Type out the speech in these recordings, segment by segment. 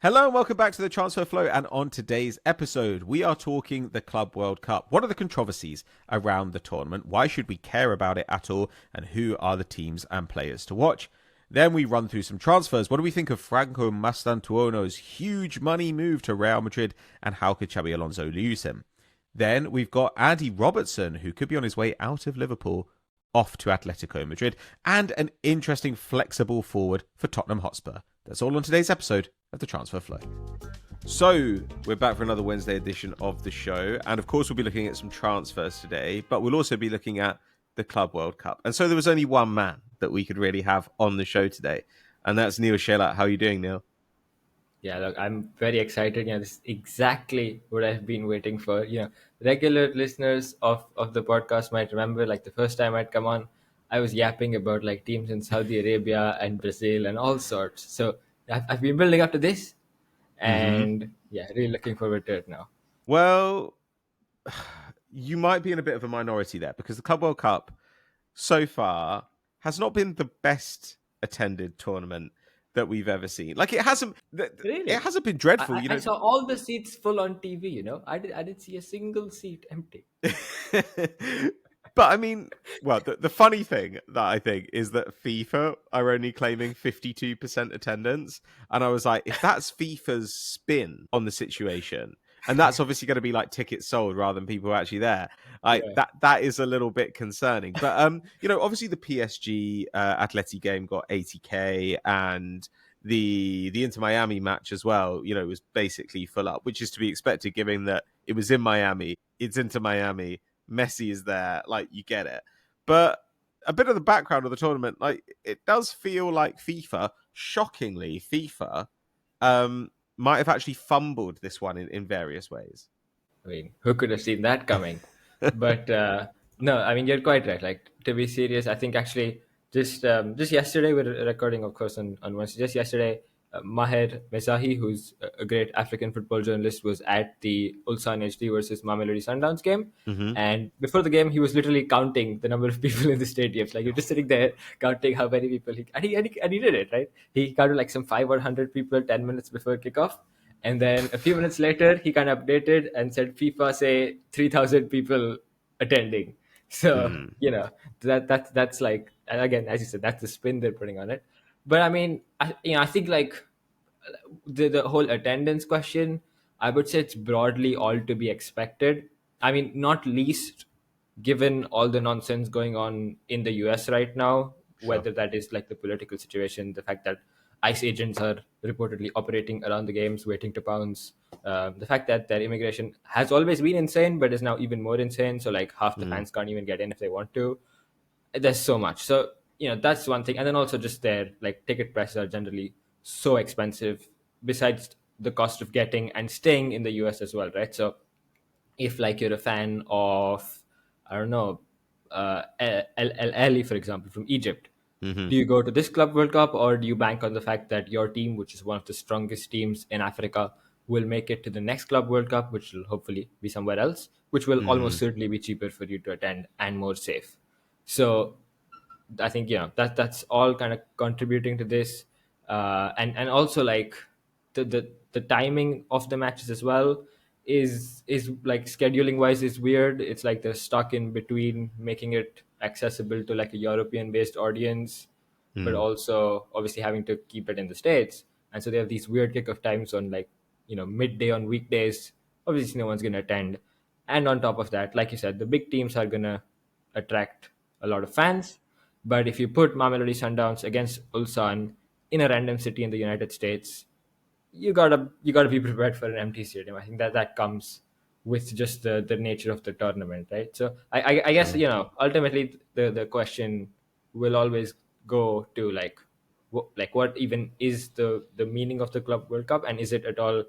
Hello and welcome back to the Transfer Flow, and on today's episode we are talking the Club World Cup. What are the controversies around the tournament? Why should we care about it at all? And who are the teams and players to watch? Then we run through some transfers. What do we think of Franco Mastantuono's huge money move to Real Madrid, and how could Xabi Alonso use him? Then we've got Andy Robertson, who could be on his way out of Liverpool off to Atletico Madrid, and an interesting flexible forward for Tottenham Hotspur. That's all on today's episode of the Transfer Flow. So, we're back for another Wednesday edition of the show, and of course we'll be looking at some transfers today, but we'll also be looking at the Club World Cup. And so there was only one man that we could really have on the show today, and that's Neel. How are you doing, Neel? Yeah, look, I'm very excited. This is exactly what I've been waiting for. Regular listeners of the podcast might remember, the first time I'd come on, I was yapping about teams in Saudi Arabia and Brazil and all sorts. So I've been building up to this, and really looking forward to it now. Well, you might be in a bit of a minority there, because the Club World Cup so far has not been the best attended tournament that we've ever seen. It hasn't. Really? It hasn't been dreadful. I saw all the seats full on TV. I didn't see a single seat empty. But I mean, well, the funny thing that I think is that FIFA are only claiming 52% attendance, and I was like, if that's FIFA's spin on the situation, and that's obviously going to be tickets sold rather than people actually there, that is a little bit concerning. But obviously the PSG Atleti game got 80k, and the Inter Miami match as well, was basically full up, which is to be expected given that it was in Miami, it's Inter Miami, Messi is there, you get it. But a bit of the background of the tournament, it does feel like FIFA, shockingly, might have actually fumbled this one in various ways. I mean, who could have seen that coming? But no, I mean, you're quite right. To be serious, I think actually just yesterday, we're recording, of course, on Wednesday. Just yesterday, Maher Mezahi, who's a great African football journalist, was at the Ulsan HD versus Mamelodi Sundowns game. Mm-hmm. And before the game, he was literally counting the number of people in the stadiums. You're just sitting there counting how many people he did it, right? He counted some 500 or 100 people 10 minutes before kickoff. And then a few minutes later, he kind of updated and said FIFA say 3,000 people attending. So, that's and again, as you said, that's the spin they're putting on it. But I mean, I think the whole attendance question, I would say it's broadly all to be expected. I mean, not least given all the nonsense going on in the US right now, Sure. Whether that is the political situation, the fact that ICE agents are reportedly operating around the games, waiting to pounce, the fact that their immigration has always been insane, but is now even more insane. So half the fans can't even get in if they want to. There's so much. So, that's one thing. And then also just their ticket prices are generally so expensive, besides the cost of getting and staying in the US as well, right? So if you're a fan of, I don't know, Ahly, for example, from Egypt, Mm-hmm. do you go to this Club World Cup, or do you bank on the fact that your team, which is one of the strongest teams in Africa, will make it to the next Club World Cup, which will hopefully be somewhere else, which will almost certainly be cheaper for you to attend and more safe. So I think that's all kind of contributing to this, and also the timing of the matches as well is scheduling wise is weird. It's they're stuck in between making it accessible to a European based audience, but also obviously having to keep it in the States, and so they have these weird kickoff times on midday on weekdays. Obviously no one's going to attend, and on top of that, like you said, the big teams are going to attract a lot of fans. But if you put Mamelodi Sundowns against Ulsan in a random city in the United States, you gotta be prepared for an empty stadium. I think that comes with just the nature of the tournament, right? So I guess ultimately the question will always go to what even is the meaning of the Club World Cup, and is it at all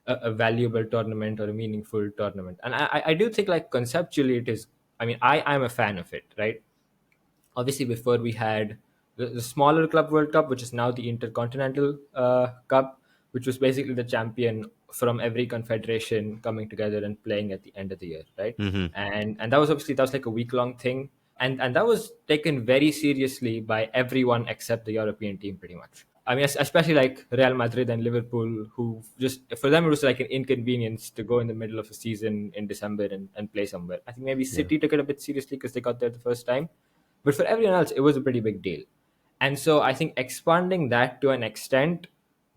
a valuable tournament or a meaningful tournament? And I do think conceptually it is. I mean, I'm a fan of it, right? Obviously, before we had the smaller Club World Cup, which is now the Intercontinental Cup, which was basically the champion from every confederation coming together and playing at the end of the year, right? Mm-hmm. And that was a week-long thing, and that was taken very seriously by everyone except the European team, pretty much. I mean, especially like Real Madrid and Liverpool, who just for them it was like an inconvenience to go in the middle of a season in December and play somewhere. I think maybe Yeah. City took it a bit seriously because they got there the first time, but for everyone else, it was a pretty big deal. And so I think expanding that to an extent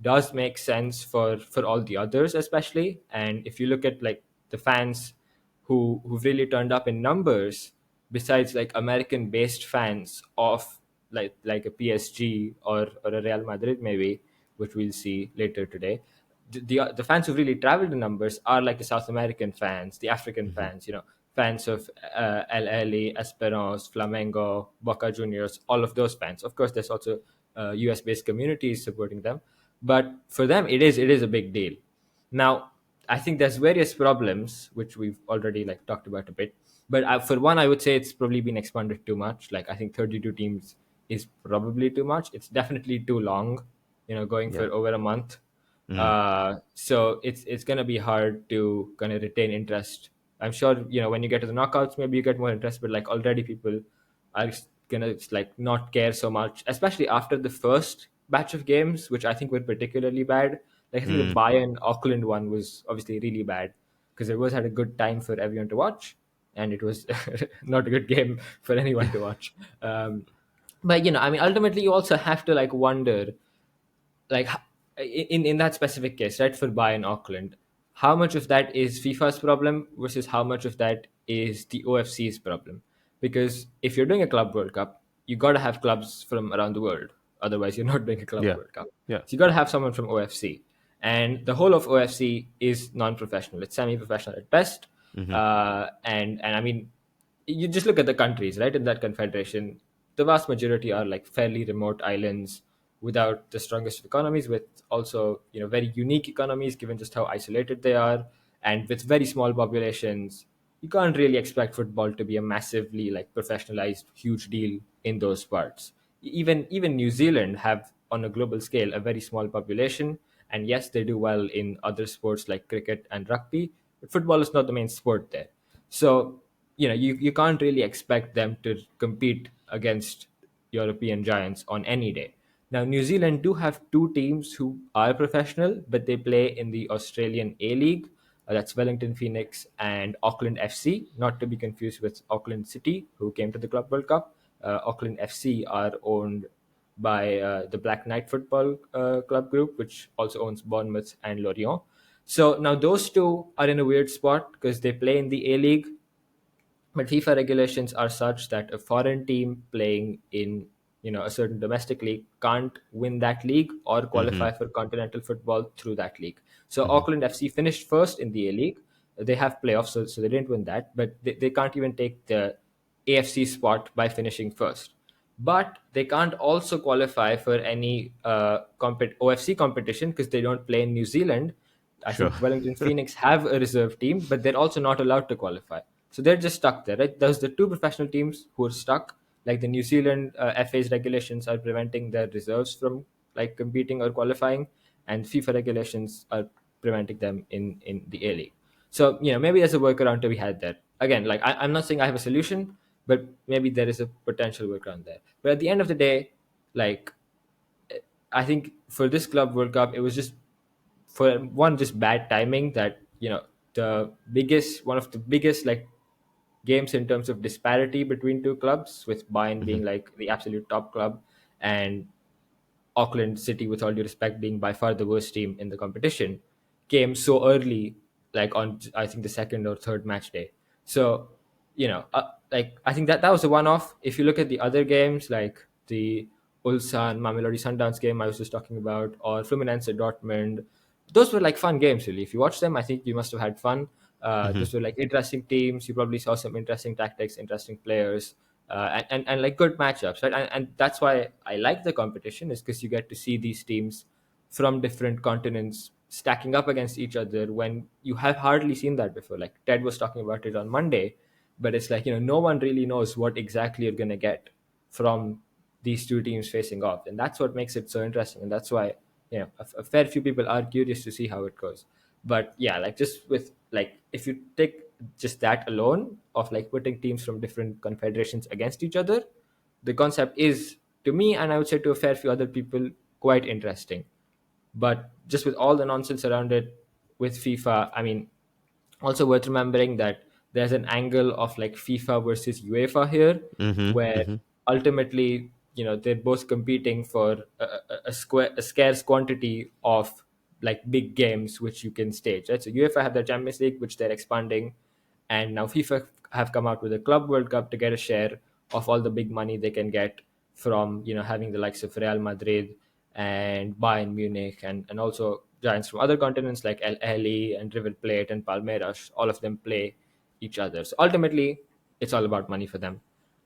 does make sense for all the others, especially. And if you look at like the fans who've really turned up in numbers, besides like American based fans of like a PSG or a Real Madrid maybe, which we'll see later today. The fans who really traveled in numbers are like the South American fans, the African Hmm. fans, fans of El Ahly, Esperance, Flamengo, Boca Juniors, all of those fans. Of course, there's also US based communities supporting them, but for them it is a big deal. Now, I think there's various problems which we've already like talked about a bit. But for one, I would say it's probably been expanded too much. Like I think 32 teams is probably too much. It's definitely too long. Going Yeah. for over a month. Mm. So it's gonna be hard to kind of retain interest. I'm sure when you get to the knockouts, maybe you get more interest. But like already, people are gonna like not care so much, especially after the first batch of games, which I think were particularly bad. Like I think the Mm. Bayern Auckland one was obviously really bad because it was had a good time for everyone to watch, and it was not a good game for anyone to watch. But I mean, ultimately, you also have to like wonder like in that specific case, right, for Bayern Auckland, how much of that is FIFA's problem versus how much of that is the OFC's problem? Because if you're doing a club World Cup, you got to have clubs from around the world. Otherwise, you're not doing a club Yeah. World Cup. Yeah. So you got to have someone from OFC, and the whole of OFC is non-professional. It's semi-professional at best, Hmm. and I mean, you just look at the countries right in that confederation. The vast majority are like fairly remote islands without the strongest of economies, with also very unique economies given just how isolated they are, and with very small populations. You can't really expect football to be a massively like professionalized huge deal in those parts. Even New Zealand have on a global scale a very small population, and yes, they do well in other sports like cricket and rugby, but football is not the main sport there. So you can't really expect them to compete against European giants on any day. Now, New Zealand do have two teams who are professional, but they play in the Australian A League. That's Wellington Phoenix and Auckland FC, not to be confused with Auckland City, who came to the Club World Cup. Auckland FC are owned by the Black Knight Football Club Group, which also owns Bournemouth and Lorient. So now those two are in a weird spot because they play in the A League, but FIFA regulations are such that a foreign team playing in a certain domestic league can't win that league or Hmm. qualify for continental football through that league. So Hmm. Auckland FC finished first in the A League. They have playoffs, so they didn't win that, but they can't even take the AFC spot by finishing first. But they can't also qualify for any OFC competition because they don't play in New Zealand. I Sure. think Wellington Phoenix have a reserve team, but they're also not allowed to qualify. So they're just stuck there, right? There's the two professional teams who are stuck. Like the New Zealand FA's regulations are preventing their reserves from like competing or qualifying, and FIFA regulations are preventing them in the A League. So maybe there's a workaround to be had there. Again, like I'm not saying I have a solution, but maybe there is a potential workaround there. But at the end of the day, like I think for this Club World Cup, it was just for one just bad timing that one of the biggest like games in terms of disparity between two clubs, with Bayern Hmm. being like the absolute top club and Auckland City, with all due respect, being by far the worst team in the competition, came so early, like on I think the second or third match day. So, like I think that was a one-off. If you look at the other games, like the Ulsan Mamelodi Sundowns game I was just talking about, or Fluminense Dortmund, those were like fun games. Really, if you watch them, I think you must have had fun. Hmm. Those were like interesting teams. You probably saw some interesting tactics, interesting players, and like good matchups, right? And that's why I like the competition, is because you get to see these teams from different continents stacking up against each other when you have hardly seen that before. Like Ted was talking about it on Monday, but it's like no one really knows what exactly you're gonna get from these two teams facing off, and that's what makes it so interesting, and that's why a fair few people are curious to see how it goes. But yeah, like just with like if you take just that alone of like putting teams from different confederations against each other, the concept is, to me, and I would say to a fair few other people, quite interesting. But just with all the nonsense around it with FIFA, I mean, also worth remembering that there's an angle of like FIFA versus UEFA here, where ultimately, they're both competing for a scarce quantity of like big games which you can stage, right? So UEFA have their Champions League, which they're expanding, and now FIFA have come out with a Club World Cup to get a share of all the big money they can get from having the likes of Real Madrid and Bayern Munich, and also giants from other continents like Ahly and River Plate and Palmeiras. All of them play each other. So ultimately, it's all about money for them,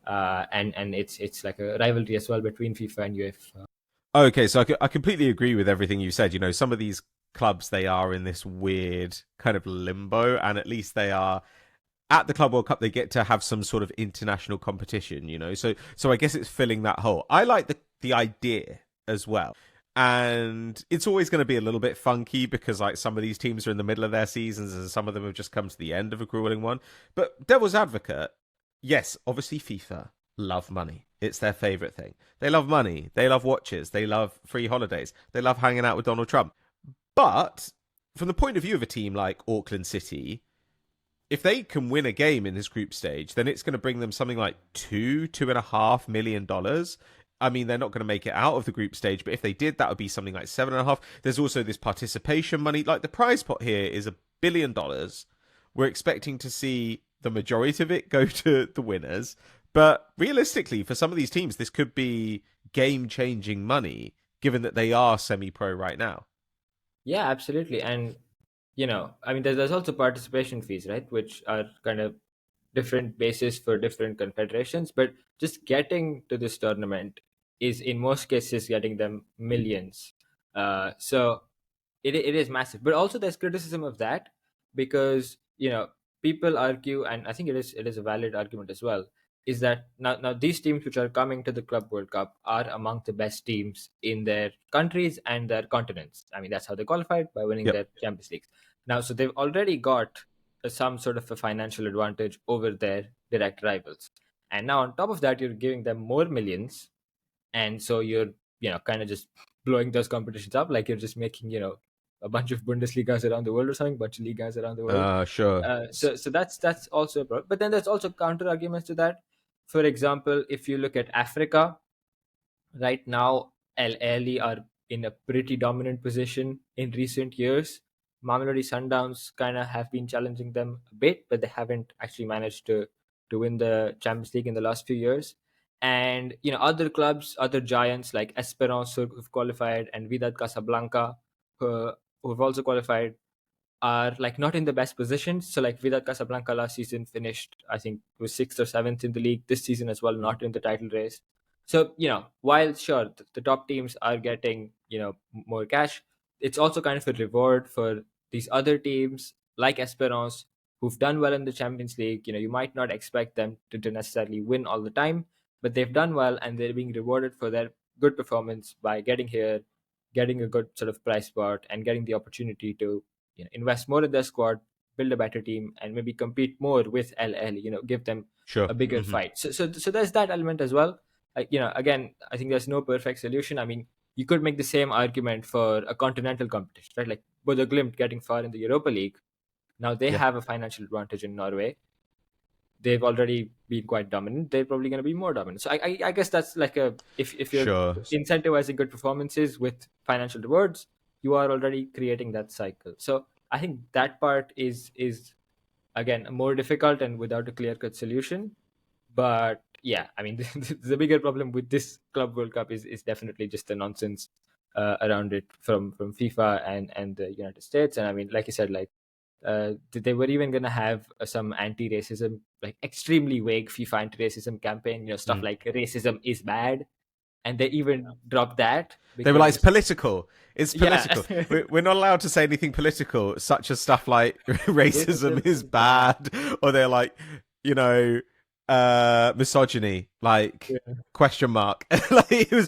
and it's like a rivalry as well between FIFA and UEFA. Okay, so I completely agree with everything you said. Some of these clubs, they are in this weird kind of limbo, and at least they are at the Club World Cup. They get to have some sort of international competition, So I guess it's filling that hole. I like the idea as well. And it's always going to be a little bit funky because like some of these teams are in the middle of their seasons and some of them have just come to the end of a grueling one. But devil's advocate, yes, obviously FIFA love money. It's their favorite thing. They love money. They love watches. They love free holidays. They love hanging out with Donald Trump. But from the point of view of a team like Auckland City, if they can win a game in this group stage, then it's going to bring them something like $2.5 million. I mean, they're not going to make it out of the group stage, but if they did, that would be something like 7.5. There's also this participation money. Like the prize pot here is $1 billion. We're expecting to see the majority of it go to the winners. But realistically, for some of these teams, this could be game-changing money, given that they are semi-pro right now. Yeah, absolutely. And, I mean, there's also participation fees, right? Which are kind of different basis for different confederations. But just getting to this tournament is, in most cases, getting them millions. So it is massive. But also there's criticism of that because, people argue, and I think it is a valid argument as well, is that now these teams which are coming to the Club World Cup are among the best teams in their countries and their continents. I mean, that's how they qualified, by winning their Champions League. Now, so they've already got some sort of a financial advantage over their direct rivals. And now on top of that, you're giving them more millions. And so you're, kind of just blowing those competitions up. Like you're just making, a bunch of Bundesligas around the world or something, bunch of ligas around the world. Sure. So that's also a problem. But then there's also counter arguments to that. For example, if you look at Africa, right now, Ahly are in a pretty dominant position in recent years. Mamelodi Sundowns kind of have been challenging them a bit, but they haven't actually managed to win the Champions League in the last few years. And other clubs, other giants like Esperance who've qualified, and Wydad Casablanca who've also qualified, are like not in the best position. So like Wydad Casablanca last season finished, I think, was 6th or 7th in the league. This season as well, not in the title race. So while sure the top teams are getting more cash, it's also kind of a reward for these other teams like Esperance who've done well in the Champions League. You might not expect them to necessarily win all the time, but they've done well and they're being rewarded for their good performance by getting here, getting a good sort of price spot, and getting the opportunity to invest more in their squad, build a better team, and maybe compete more with LL. Give them Sure. a bigger fight. So there's that element as well. Again, I think there's no perfect solution. I mean, you could make the same argument for a continental competition, right? Like Bodo Glimt getting far in the Europa League. Now they have a financial advantage in Norway. They've already been quite dominant. They're probably going to be more dominant. So I guess that's like if you're incentivizing good performances with financial rewards, you are already creating that cycle. So I think that part is again more difficult and without a clear-cut solution. But yeah, I mean, the bigger problem with this Club World Cup is definitely just the nonsense around it from FIFA and the United States. And I mean, like you said, like they were even going to have some anti-racism, like extremely vague FIFA anti-racism campaign, stuff like racism is bad. And they even dropped that. They were like, it's political. It's political. Yeah. We're not allowed to say anything political, such as stuff like racism is bad. Or they're like, misogyny, like question mark. Like it was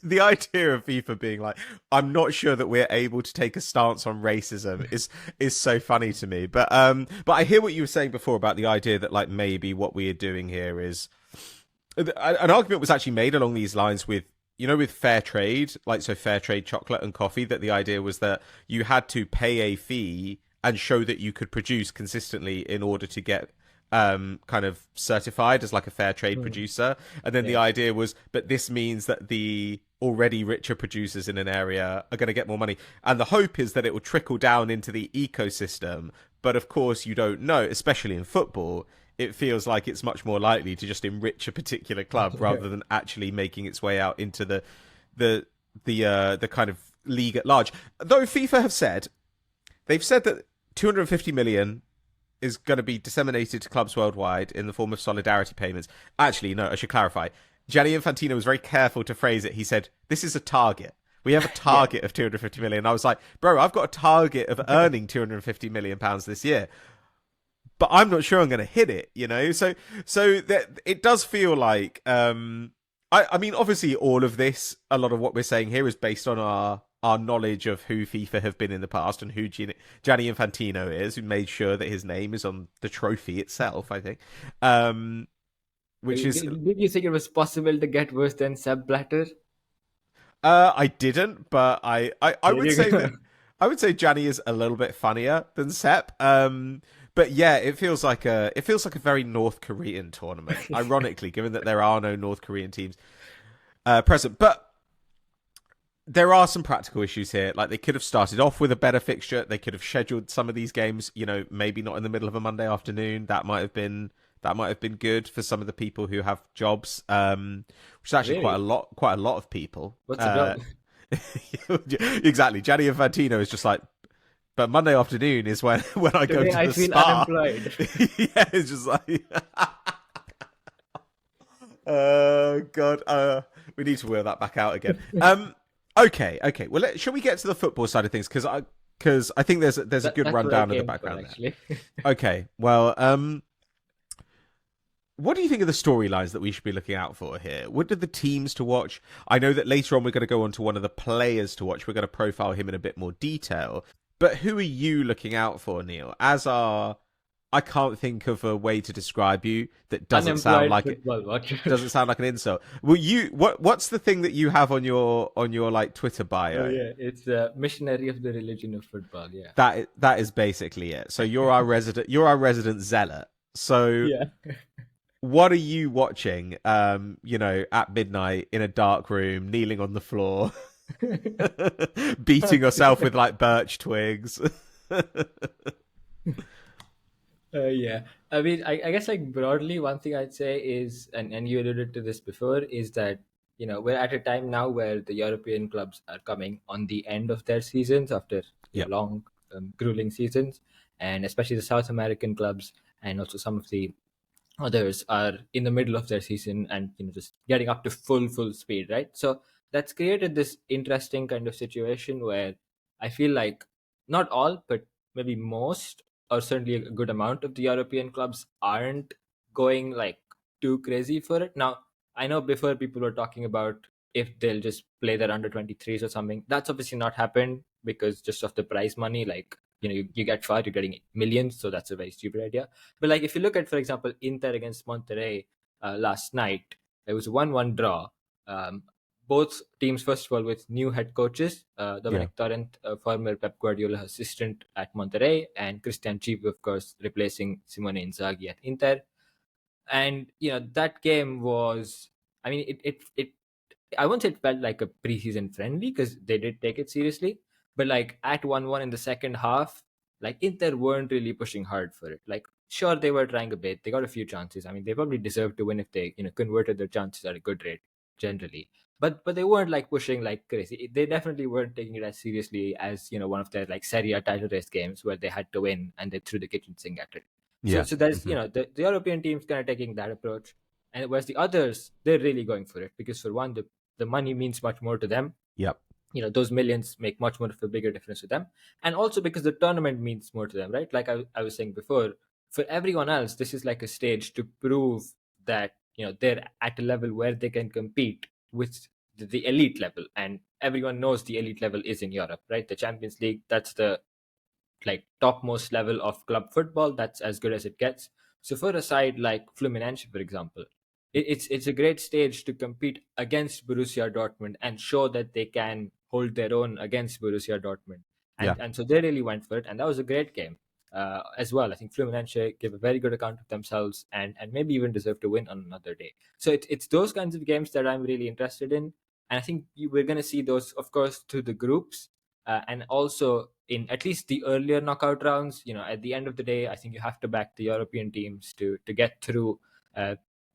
the idea of FIFA being like, I'm not sure that we're able to take a stance on racism is so funny to me. But I hear what you were saying before about the idea that like maybe what we are doing here is an argument was actually made along these lines with with fair trade, like so fair trade chocolate and coffee, that the idea was that you had to pay a fee and show that you could produce consistently in order to get kind of certified as like a fair trade Hmm. producer. And then the Yeah. idea was, but this means that the already richer producers in an area are going to get more money. And the hope is that it will trickle down into the ecosystem. But of course, you don't know, especially in football. It feels like it's much more likely to just enrich a particular club rather than actually making its way out into the the kind of league at large. Though FIFA have said they've said that 250 million is going to be disseminated to clubs worldwide in the form of solidarity payments. Actually, no, I should clarify. Gianni Infantino was very careful to phrase it. He said, "This is a target. We have a Yeah. target of 250 million." I was like, "Bro, I've got a target of earning 250 million pounds this year, but I'm not sure I'm going to hit it." So that it does feel like I mean, obviously, all of this, a lot of what we're saying here is based on our knowledge of who FIFA have been in the past and who Gianni Infantino is, who made sure that his name is on the trophy itself, I think. Which is, Did you think it was possible to get worse than Sepp Blatter? I didn't, but I There would you say go. that I would say Gianni is a little bit funnier than Sepp. But yeah, it feels like a very North Korean tournament. Ironically, given that there are no North Korean teams present, but there are some practical issues here. Like they could have started off with a better fixture. They could have scheduled some of these games, maybe not in the middle of a Monday afternoon. That might have been good for some of the people who have jobs. Which is actually Really? quite a lot of people. What's the job? Exactly. Gianni Infantino is just like, but Monday afternoon is when I go Today to I the feel spa. unemployed. Yeah, it's just like, God, we need to wheel that back out again. Okay. Well, shall we get to the football side of things? Because I think there's a good That's what I rundown of the came for, background there. actually. Okay. Well, what do you think of the storylines that we should be looking out for here? What are the teams to watch? I know that later on we're going to go on to one of the players to watch. We're going to profile him in a bit more detail. But who are you looking out for, Neel? I can't think of a way to describe you that doesn't sound Unemployed like it football watcher. doesn't sound like an insult. Well, what's the thing that you have on your like Twitter Oh bio? yeah, it's a missionary of the religion of football. Yeah. That is basically it. So you're our resident zealot. So Yeah. what are you watching? At midnight in a dark room, kneeling on the floor, beating yourself with like birch twigs. Yeah. I mean, I guess like broadly, one thing I'd say is, and you alluded to this before, is that we're at a time now where the European clubs are coming on the end of their seasons after Yep. long, grueling seasons, and especially the South American clubs and also some of the others are in the middle of their season and just getting up to full speed, right? So that's created this interesting kind of situation where I feel like not all but maybe most, or certainly a good amount of the European clubs aren't going like too crazy for it. Now I know before people were talking about if they'll just play their under 23s or something. That's obviously not happened because just of the prize money. Like you get far, you're getting millions, so that's a very stupid idea. But like if you look at, for example, Inter against Monterrey last night, it was a 1-1 draw. Um, both teams, first of all, with new head coaches, Yeah. Dominic Torrent, former Pep Guardiola assistant at Monterrey, and Christian Chief, of course, replacing Simone Inzaghi at Inter. And that game was, I mean, it I won't say it felt like a preseason friendly because they did take it seriously, but like at 1-1 in the second half, like Inter weren't really pushing hard for it. Like sure they were trying a bit, they got a few chances. I mean, they probably deserved to win if they converted their chances at a good rate generally. But they weren't like pushing like crazy. They definitely weren't taking it as seriously as one of their like Serie A title race games where they had to win and they threw the kitchen sink at it. So Yeah. so there's Hmm. the European teams kind of taking that approach, and whereas the others they're really going for it because for one the money means much more to them. Yep. Those millions make much more of a bigger difference to them, and also because the tournament means more to them, right? Like I was saying before, for everyone else this is like a stage to prove that they're at a level where they can compete with the elite level, and everyone knows the elite level is in Europe, right? The Champions League, that's the like topmost level of club football. That's as good as it gets. So for a side like Fluminense, for example, it's a great stage to compete against Borussia Dortmund and show that they can hold their own against Borussia Dortmund. Yeah. And so they really went for it, and that was a great game as well. I think Fluminense gave a very good account of themselves, and maybe even deserve to win on another day. So it's those kinds of games that I'm really interested in, and I think we're going to see those, of course, through the groups, and also in at least the earlier knockout rounds. At the end of the day, I think you have to back the European teams to get through.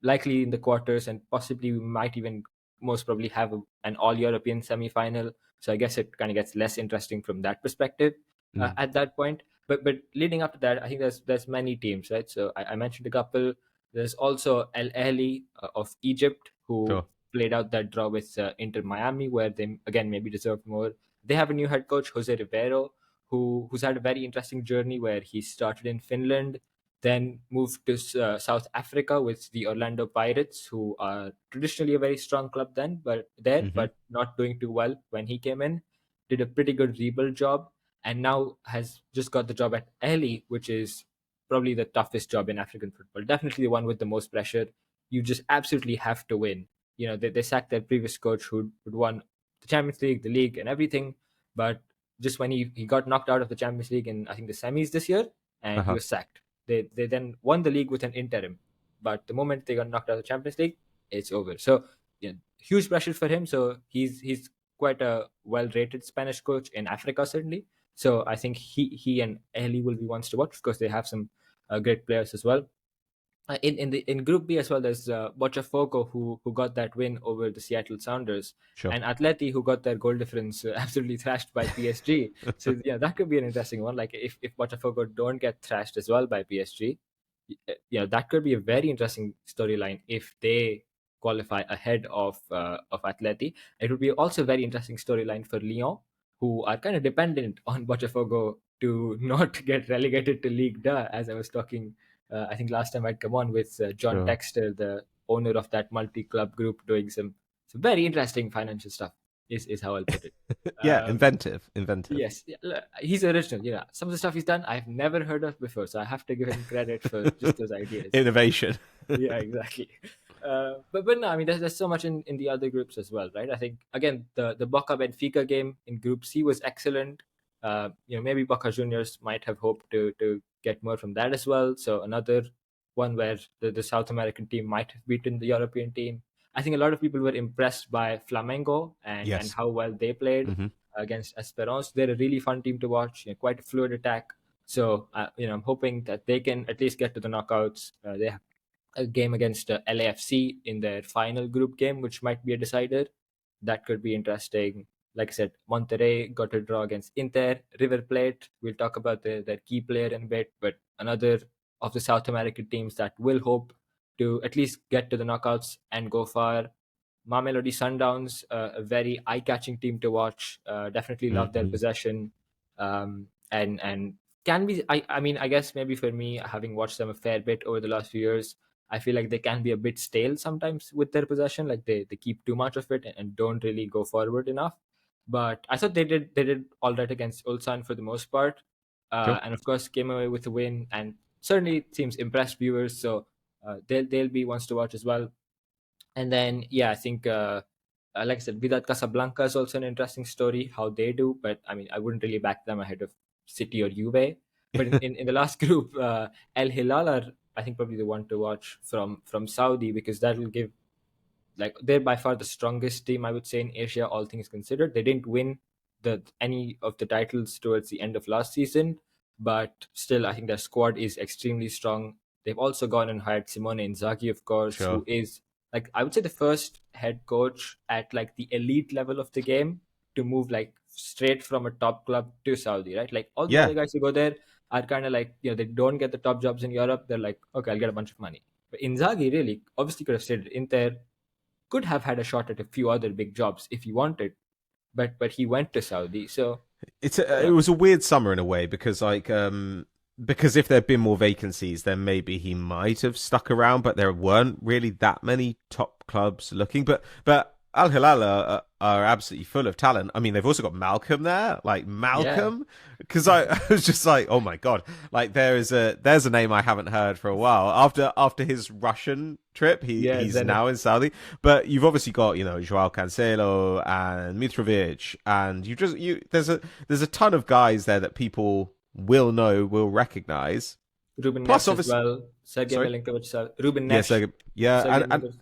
Likely in the quarters, and possibly we might even most probably have an all European semi final. So I guess it kind of gets less interesting from that perspective Mm. at that point. But leading up to that, I think there's many teams, right? So I mentioned a couple. There's also Al Ahly of Egypt, who Sure. played out that draw with Inter Miami, where they again maybe deserved more. They have a new head coach, Jose Ribeiro, who's had a very interesting journey where he started in Finland, then moved to South Africa with the Orlando Pirates, who are traditionally a very strong club Hmm. but not doing too well when he came in. Did a pretty good rebuild job, and now has just got the job at Ahly, which is probably the toughest job in African football. Definitely the one with the most pressure. You just absolutely have to win. They sacked their previous coach who'd won the Champions League, the league, and everything, but just when he got knocked out of the Champions League in, I think, the semis this year, and he Uh-huh. was sacked. They then won the league with an interim, but the moment they got knocked out of the Champions League, it's over. So huge pressure for him. So he's quite a well-rated Spanish coach in Africa, certainly. So I think he and Ahly will be ones to watch. Of course, they have some great players as well. In Group B as well, there's Botafogo who got that win over the Seattle Sounders, Sure. and Atleti who got their goal difference absolutely thrashed by PSG. So yeah, that could be an interesting one. Like if Botafogo don't get thrashed as well by PSG, that could be a very interesting storyline if they qualify ahead of Atleti. It would be also a very interesting storyline for Lyon, who are kind of dependent on Botafogo to not get relegated to Ligue 2, as I was talking I think last time I'd come on with John Sure. Texter, the owner of that multi-club group, doing some very interesting financial stuff. Is how I'll put it. Yeah, Um, inventive. yes, yeah, he's original. Some of the stuff he's done I've never heard of before, so I have to give him credit for just those ideas. Innovation. Yeah, exactly. But no, I mean there's so much in the other groups as well, right? I think again the Boca Benfica game in Group C was excellent. Maybe Boca Juniors might have hoped to get more from that as well. So another one where the South American team might have beaten the European team. I think a lot of people were impressed by Flamengo and Yes. how well they played Hmm. against Esperance. They're a really fun team to watch. Quite a fluid attack. So I'm hoping that they can at least get to the knockouts. They have a game against LAFC in their final group game, which might be a decider. That could be interesting. Like I said, Monterrey got a draw against Inter. River Plate, we'll talk about their key player in a bit, but another of the South American teams that will hope to at least get to the knockouts and go far. Mamelodi Sundowns, a very eye-catching team to watch. Definitely love their Hmm. possession, and can be. I mean, I guess maybe for me, having watched them a fair bit over the last few years, I feel like they can be a bit stale sometimes with their possession. Like they keep too much of it and don't really go forward enough. But I thought they did all right against Ulsan for the most part, Sure. and of course came away with a win. And certainly seems impressed viewers. So they'll be ones to watch as well. And then yeah, I think like I said, Vidat Casablanca is also an interesting story how they do. But I mean, I wouldn't really back them ahead of City or Juve. But in the last group, El Hilal are I think probably the one to watch from Saudi, because that will give, like, they're by far the strongest team I would say in Asia, all things considered. They didn't win the any of the titles towards the end of last season, but still I think their squad is extremely strong. They've also gone and hired Simone Inzaghi, of course, Sure. who is, like, I would say the first head coach at like the elite level of the game to move like straight from a top club to Saudi, right? Like all the Yeah. other guys who go there are kind of like, they don't get the top jobs in Europe. They're like, okay, I'll get a bunch of money. But Inzaghi really obviously could have stayed at Inter, could have had a shot at a few other big jobs if he wanted, but he went to Saudi. So It yeah, was a weird summer in a way because because if there'd been more vacancies, then maybe he might have stuck around, but there weren't really that many top clubs looking. But Al Hilal are absolutely full of talent. I mean, they've also got Malcolm there, like Yeah. Malcolm, because I was just like, oh my god, like there's a name I haven't heard for a while. After his Russian trip, Yeah, he's Zenit. now in Saudi. But you've obviously got Joao Cancelo and Mitrovic, and there's a ton of guys there that people will recognize. Ruben Plus, Neves as obviously, well. Sergei sorry, Milinkovic. Ruben yes, Neves. yeah, Sergei Milinkovic.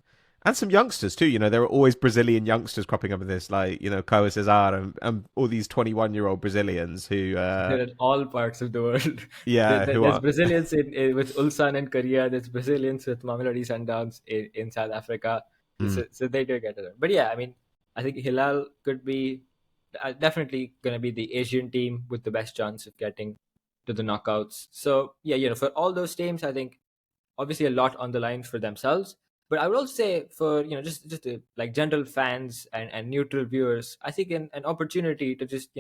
and some youngsters too. There are always Brazilian youngsters cropping up in this, like Koa Cesar and all these 21-year-old Brazilians who, They're in all parts of the world. yeah, who There's are, Brazilians with Ulsan in Korea. There's Brazilians with Mamelodi Sundowns in South Africa. mm, So they do get it. But yeah, I mean, I think Hilal could be definitely going to be the Asian team with the best chance of getting to the knockouts. So yeah, for all those teams, I think obviously a lot on the line for themselves. But I would also say for just like general fans and neutral viewers, I think an opportunity to just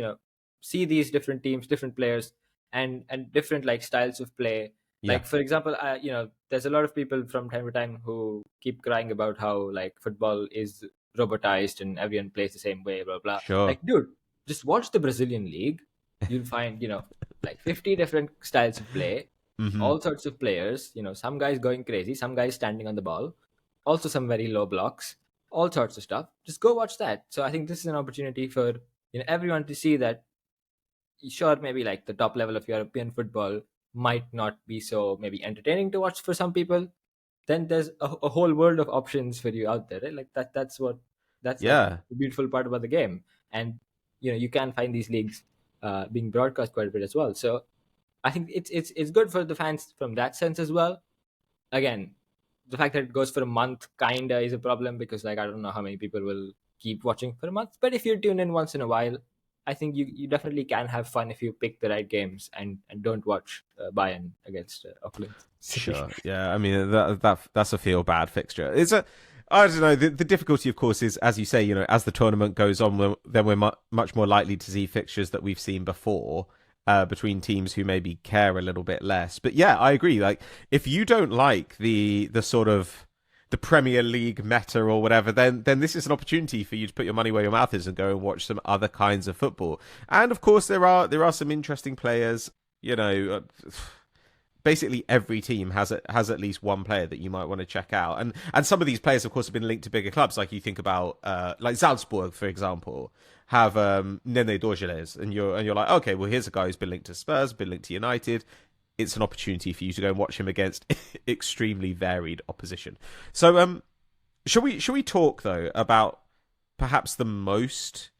see these different teams, different players, and different like styles of play. yeah, Like for example, there's a lot of people from time to time who keep crying about how like football is robotized and everyone plays the same way, blah blah. sure, Like, dude, just watch the Brazilian league. You'll find like 50 different styles of play, hmm all sorts of players, some guys going crazy, some guys standing on the ball, also some very low blocks, all sorts of stuff. Just go watch that. So I think this is an opportunity for everyone to see that. Sure, maybe like the top level of European football might not be so maybe entertaining to watch for some people. Then there's a whole world of options for you out there, right? Like that's like yeah. the beautiful part about the game. And you can find these leagues being broadcast quite a bit as well. So I think it's good for the fans from that sense as well. Again, the fact that it goes for a month kinda is a problem because like I don't know how many people will keep watching for a month. But if you tune in once in a while, I think you definitely can have fun if you pick the right games and don't watch Bayern against Auckland City. Sure. Yeah. I mean, that's a feel bad fixture. I don't know. The difficulty, of course, is as you say. As the tournament goes on, then we're much more likely to see fixtures that we've seen before between teams who maybe care a little bit less. But yeah, I agree. Like, if you don't like the sort of the Premier League meta or whatever, then this is an opportunity for you to put your money where your mouth is and go and watch some other kinds of football. And of course, there are some interesting players. You know. Basically every team has at least one player that you might want to check out, and some of these players, of course, have been linked to bigger clubs. Like you think about, like Salzburg, for example, have Nene Dorgeles, and you're like, okay, well, here's a guy who's been linked to Spurs, been linked to United. It's an opportunity for you to go and watch him against extremely varied opposition. So, shall we talk though about perhaps the most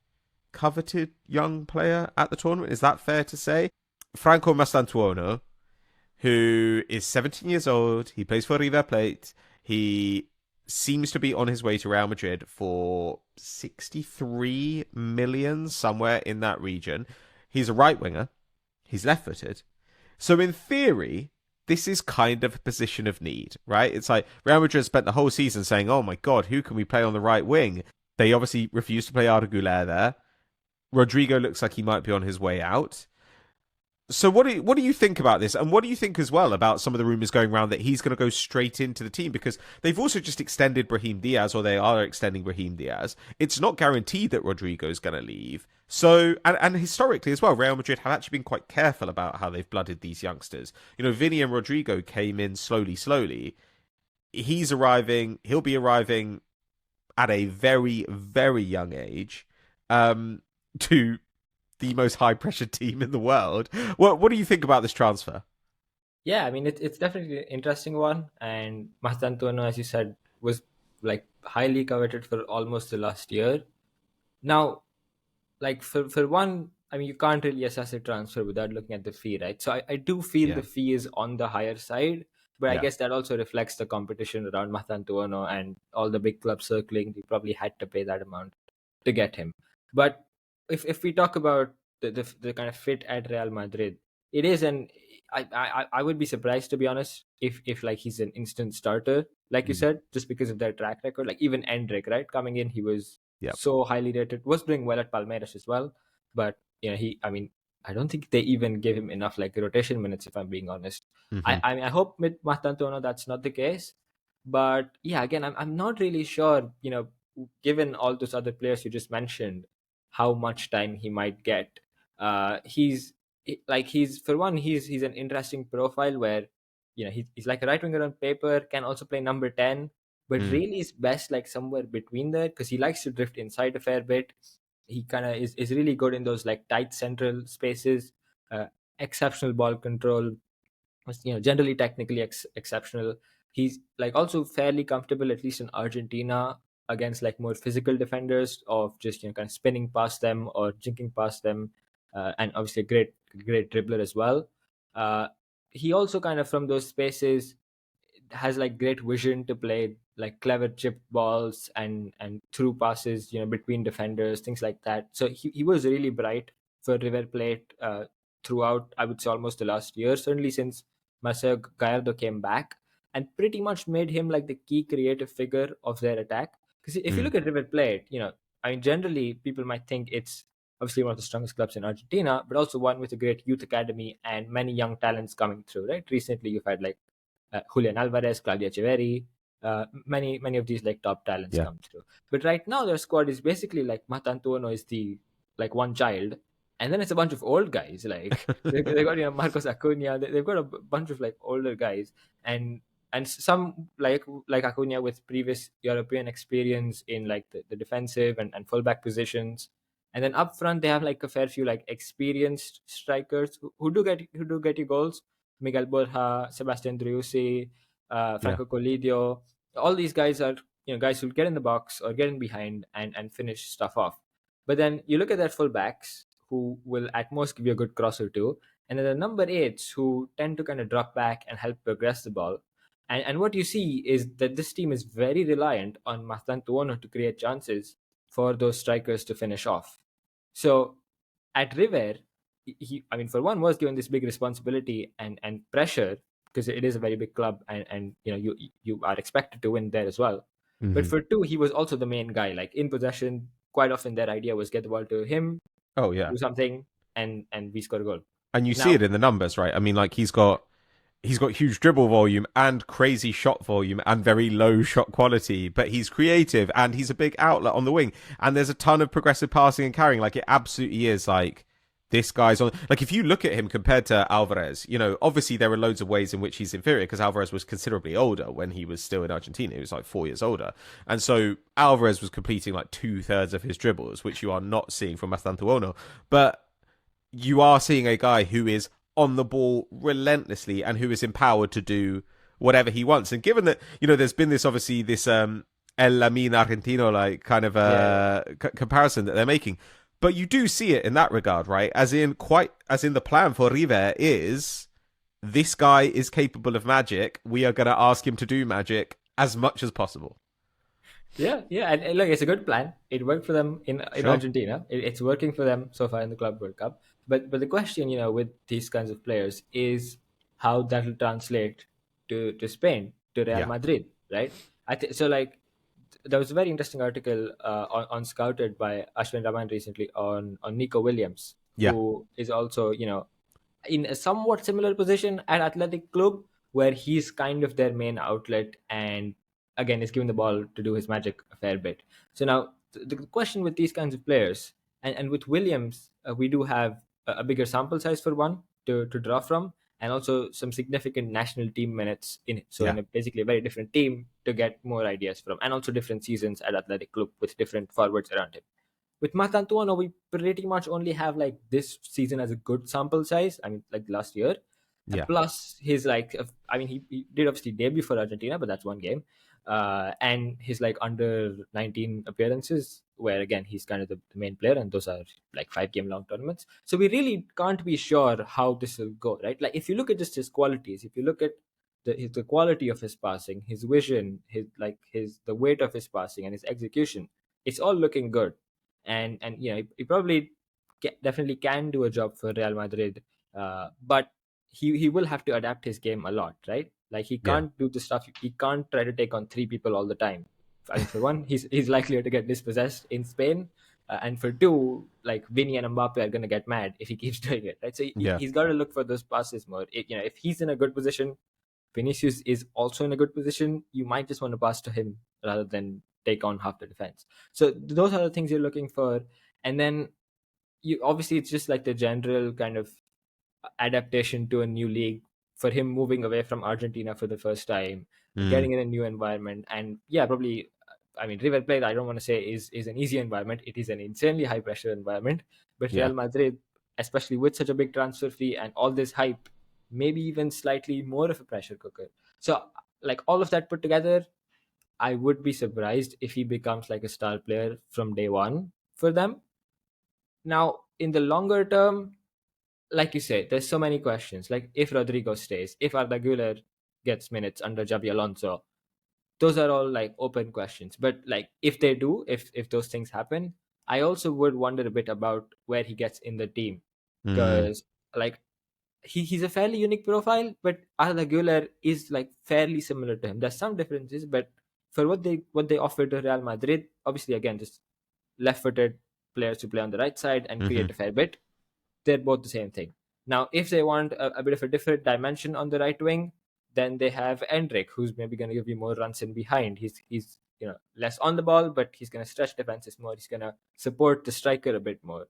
coveted young player at the tournament? Is that fair to say? Franco Mastantuono, who is 17 years old. He plays for River Plate. He seems to be on his way to Real Madrid for 63 million, somewhere in that region. He's a right winger. He's left footed. So, in theory, this is kind of a position of need, right? It's like Real Madrid spent the whole season saying, oh my God, who can we play on the right wing? They obviously refused to play Arda Güler there. Rodrygo looks like he might be on his way out. So what do you think about this? And what do you think as well about some of the rumours going around that he's going to go straight into the team? Because they've also just extended Brahim Diaz, or they are extending Brahim Diaz. It's not guaranteed that Rodrigo is going to leave. So, and historically as well, Real Madrid have actually been quite careful about how they've blooded these youngsters. Vinny and Rodrigo came in slowly. He'll be arriving at a very, very young age to the most high pressure team in the world. What do you think about this transfer? Yeah, I mean it's definitely an interesting one, and Mastantuono, as you said, was like highly coveted for almost the last year. Now, like for one, I mean you can't really assess a transfer without looking at the fee, right? So I do feel Yeah, the fee is on the higher side, but I yeah. guess that also reflects the competition around Mastantuono and all the big clubs circling. They probably had to pay that amount to get him. But if we talk about the kind of fit at Real Madrid, it is an I would be surprised, to be honest, if like he's an instant starter, like you Mm, said, just because of their track record. Like even Endrick, right, coming in, he was yeah. so highly rated, was doing well at Palmeiras as well, but I mean, I don't think they even gave him enough like rotation minutes, if I'm being honest. I hmm I, mean, I hope with Mastantuono that's not the case, but yeah, again, I'm not really sure. given all those other players you just mentioned, how much time he might get. He's for one, he's an interesting profile where he's like a right winger on paper, can also play number 10, but Mm. really is best like somewhere between there because he likes to drift inside a fair bit. He kind of is really good in those like tight central spaces, uh, exceptional ball control, generally technically exceptional. He's like also fairly comfortable, at least in Argentina, against like more physical defenders of just kind of spinning past them or jinking past them, and obviously a great dribbler as well. uh, he also kind of from those spaces has like great vision to play like clever chip balls and through passes, between defenders, things like that. So he was really bright for River Plate throughout, I would say, almost the last year, certainly since Marcelo Gallardo came back, and pretty much made him like the key creative figure of their attack. Because if you Mm. look at River Plate, I mean, generally people might think it's obviously one of the strongest clubs in Argentina, but also one with a great youth academy and many young talents coming through. Right, recently you've had like Julian Alvarez, Claudia Echeverri, many of these like top talents Yeah. come through. But right now their squad is basically like Mastantuono is the like one child, and then it's a bunch of old guys. Like they got Marcos Acuna. They've got a bunch of like older guys, and some like Acuna with previous European experience in like the defensive and fullback positions. And then up front they have like a fair few like experienced strikers who do get you goals. Miguel Borja, Sebastian Driussi, Yeah. Franco Colidio. All these guys are guys who get in the box or get in behind and finish stuff off. But then you look at their fullbacks who will at most give you a good cross or two, and then the number eights who tend to kind of drop back and help progress the ball. And what you see is that this team is very reliant on Mastantuono to create chances for those strikers to finish off. So at River, I mean, for one, was given this big responsibility and pressure because it is a very big club, and you are expected to win there as well. But Hmm. for two, he was also the main guy. Like in possession, quite often their idea was get the ball to him, Oh yeah. do something, and we score a goal. And you see Now, it in the numbers, right? I mean, like he's got huge dribble volume and crazy shot volume and very low shot quality, but he's creative and he's a big outlet on the wing. And there's a ton of progressive passing and carrying. Like it absolutely is like this guy's on. Like if you look at him compared to Alvarez, obviously there are loads of ways in which he's inferior because Alvarez was considerably older when he was still in Argentina. He was like 4 years older. And so Alvarez was completing like 2/3 of his dribbles, which you are not seeing from Mastantuono. But you are seeing a guy who is on the ball relentlessly and who is empowered to do whatever he wants. And given that, there's been this El Lamine Argentino like kind of yeah, comparison that they're making. But you do see it in that regard, right? As in the plan for River is this guy is capable of magic. We are going to ask him to do magic as much as possible. yeah, and look, it's a good plan. It worked for them in Sure. Argentina. It's working for them so far in the Club World Cup. But the question, with these kinds of players is how that will translate to Spain, to Real Yeah. Madrid, right? So. Like there was a very interesting article on Scouted by Ashwin Raman recently on Nico Williams, Yeah. who is also in a somewhat similar position at Athletic Club, where he's kind of their main outlet, and again is given the ball to do his magic a fair bit. So now the question with these kinds of players, and with Williams, we do have a bigger sample size for one to draw from, and also some significant national team minutes in it. So Yeah. in basically a very different team to get more ideas from, and also different seasons at Athletic Club with different forwards around him. With Mastantuono, we pretty much only have like this season as a good sample size. I mean, like last year. Yeah. Plus his like, I mean, he did obviously debut for Argentina, but that's one game. And his like under 19 appearances, where again he's kind of the main player, and those are like 5 game long tournaments. So we really can't be sure how this will go, right? Like if you look at just his qualities, if you look at the quality of his passing, his vision, his the weight of his passing and his execution, it's all looking good. And he probably definitely can do a job for Real Madrid, but he will have to adapt his game a lot, right? Like he Yeah. can't do the stuff. He can't try to take on 3 people all the time. I mean, for one, he's likely to get dispossessed in Spain, and for two, like Vinny and Mbappe are gonna get mad if he keeps doing it, right? So Yeah. he's got to look for those passes more. If he's in a good position, Vinicius is also in a good position. You might just want to pass to him rather than take on half the defense. So those are the things you're looking for. And then you obviously it's just like the general kind of adaptation to a new league for him, moving away from Argentina for the first time, Mm. getting in a new environment. And yeah, probably, I mean, River Plate, I don't want to say is an easy environment. It is an insanely high pressure environment. But Yeah. Real Madrid, especially with such a big transfer fee and all this hype, maybe even slightly more of a pressure cooker. So, like all of that put together, I would be surprised if he becomes like a star player from day one for them. Now, in the longer term, like you say, there's so many questions. Like if Rodrygo stays, if Arda Güler gets minutes under Xabi Alonso, those are all like open questions. But like if they do, if those things happen, I also would wonder a bit about where he gets in the team, Mm. because like he's a fairly unique profile, but Arda Güler is like fairly similar to him. There's some differences, but for what they offer to Real Madrid, obviously again just left-footed players to play on the right side and Mm-hmm. create a fair bit, they're both the same thing. Now, if they want a bit of a different dimension on the right wing, then they have Endrick, who's maybe going to give you more runs in behind. He's less on the ball, but he's going to stretch defenses more. He's going to support the striker a bit more.